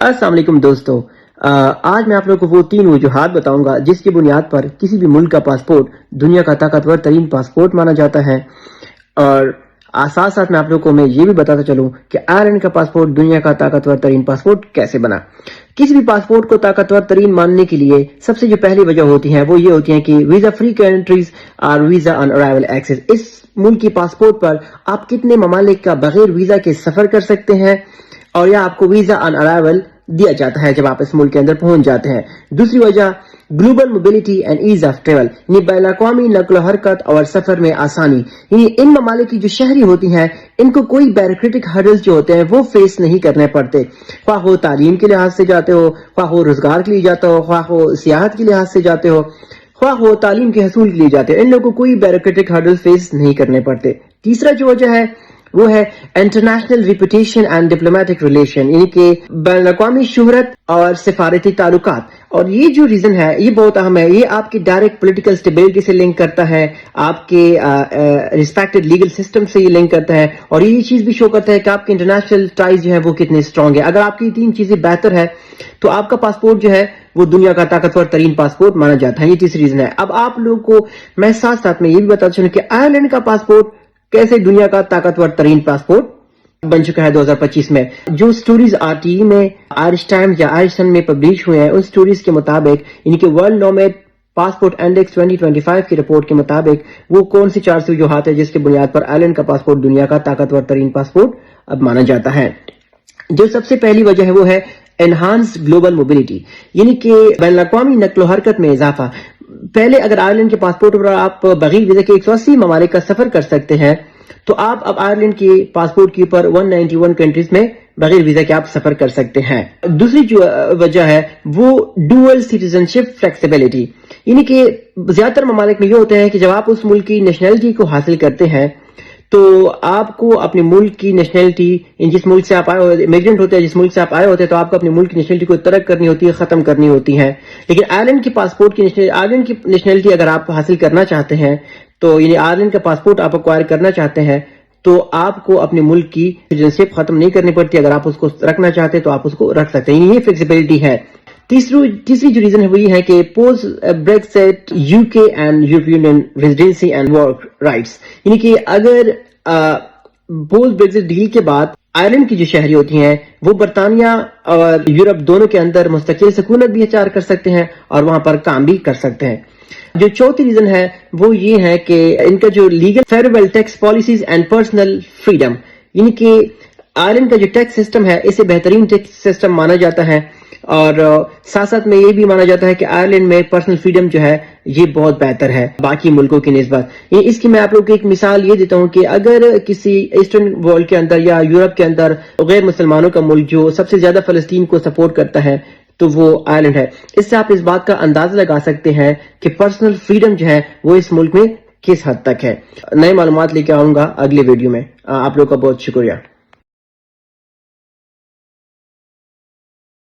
अस्सलाम वालेकुम दोस्तों। आज मैं आप लोगों को वो 3 वजूहात बताऊंगा जिसकी बुनियाद पर किसी भी मुल्क का पासपोर्ट दुनिया का ताकतवर तरीन पासपोर्ट माना जाता है। और साथ साथ मैं आप लोगों को मैं ये भी बताता चलूं कि आयरलैंड का पासपोर्ट दुनिया का ताकतवर तरीन पासपोर्ट कैसे बना। किसी भी पासपोर्ट को ताकतवर तरीन मानने के लिए सबसे जो पहली वजह होती है वो ये होती है कि वीजा फ्री कंट्रीज और वीजा ऑन अराइवल एक्सेस। इस मुल्क की पासपोर्ट पर आप कितने ममालिक का बगैर वीजा के सफर कर सकते हैं और या आपको वीजा ऑन अराइवल दिया जाता है जब आप इस मुल्क के अंदर पहुंच जाते हैं। दूसरी वजह global mobility and ease of travel, यानी बैन अक़वामी नक्ल हरकत और सफर में आसानी। यानी इन ममालिक की जो शहरी होती हैं इनको कोई बैरोक्रेटिक हर्डल्स जो होते हैं वो फेस नहीं करने पड़ते। ख्वाह हो तालीम के लिहाज से जाते हो, ख्वाह हो रोजगार के लिए जाते हो, ख्वाह हो सियाहत के लिहाज से जाते हो, ख्वाह हो तालीम के हसूल के लिए जाते हो, इन लोगों को कोई बैरोक्रेटिक हर्डल फेस नहीं करने पड़ते। तीसरा जो वजह है वो है international reputation and diplomatic relation, यानी कि बैन अक़वामी शोहरत और सिफारती ताल्लुकात। और ये जो रीजन है ये बहुत अहम है, ये आपकी डायरेक्ट पॉलिटिकल स्टेबिलिटी से लिंक करता है, आपके रिस्पेक्टेड लीगल सिस्टम से ये लिंक करता है, और ये चीज भी शो करता है कि आपके इंटरनेशनल टाइज जो है वो कितने स्ट्रांग है। अगर आपकी 3 चीजें बेहतर है तो आपका पासपोर्ट जो है वो दुनिया का ताकतवर तरीन पासपोर्ट माना जाता है। ये तीसरी रीजन है। अब आप लोगों को मैं साथ साथ में ये भी बताता चलूं कि आयरलैंड का पासपोर्ट कैसे दुनिया का ताकतवर तरीन पासपोर्ट बन चुका है 2025 में। जो स्टोरीज आरटीई में, आयरिश टाइम्स या आयरिश सन में पब्लिश हुए हैं उन स्टोरीज के मुताबिक, इनके वर्ल्ड नोमैड पासपोर्ट इंडेक्स 2025 की रिपोर्ट के मुताबिक वो कौन सी 4 वजूहात है जिसके बुनियाद पर आयरलैंड का पासपोर्ट दुनिया का ताकतवर तरीन पासपोर्ट अब माना जाता है। जो सबसे पहली वजह है वो है एनहांस्ड ग्लोबल मोबिलिटी, यानी कि बैन अक़वामी नक्लो हरकत में इजाफा। पहले अगर आयरलैंड के पासपोर्ट पर आप बगैर वीजा के 180 ममालिक का सफर कर सकते हैं तो आप अब आयरलैंड के पासपोर्ट के ऊपर 191 कंट्रीज में बगैर वीजा के आप सफर कर सकते हैं। दूसरी जो वजह है वो डुअल सिटीजनशिप फ्लेक्सिबिलिटी, यानी कि ज्यादातर ममालिक में ये होता है कि जब आप उस मुल्क की नेशनलिटी को हासिल करते हैं तो आपको अपने मुल्क की नेशनलिटी, जिस मुल्क से आप आए हो, इमिग्रेंट होते हैं जिस मुल्क से आप आए होते हैं, तो आपको अपने मुल्क की नेशनलिटी को तरक करनी होती है, खत्म करनी होती है। लेकिन आयरलैंड के पासपोर्ट की आयरलैंड की नेशनलिटी अगर आप हासिल करना चाहते हैं तो यानी आयरलैंड का पासपोर्ट आप एक्वायर करना चाहते हैं तो आपको अपने मुल्क की सिटीजनशिप खत्म नहीं करनी पड़ती। अगर आप उसको रखना चाहते हैं तो आप उसको रख सकते हैं। ये फ्लेक्सिबिलिटी है। तीसरी जो रीजन है वो ये है कि post Brexit UK and European union residency and work rights, यानी कि अगर पोस्ट ब्रेक्सिट डील के बाद आयरलैंड की जो शहरी होती हैं वो बरतानिया और यूरोप दोनों के अंदर मुस्तकिल सकूनत भी अचार कर सकते हैं और वहां पर काम भी कर सकते हैं। जो चौथी रीजन है वो ये है कि इनका जो legal federal tax policies and personal freedom, यानी कि आयरलैंड का जो टैक्स सिस्टम है इसे बेहतरीन टैक्स सिस्टम माना जाता है। और साथ साथ में ये भी माना जाता है कि आयरलैंड में पर्सनल फ्रीडम जो है ये बहुत बेहतर है बाकी मुल्कों की निस्बत। इसकी मैं आप लोगों को एक मिसाल ये देता हूँ कि अगर किसी ईस्टर्न वर्ल्ड के अंदर या यूरोप के अंदर गैर मुसलमानों का मुल्क जो सबसे ज्यादा फलस्तीन को सपोर्ट करता है तो वो आयरलैंड है। इससे आप इस बात का अंदाजा लगा सकते हैं कि पर्सनल फ्रीडम जो है वो इस मुल्क में किस हद तक है। नए मालूमात लेके आऊंगा अगले वीडियो में। आप लोगों का बहुत शुक्रिया।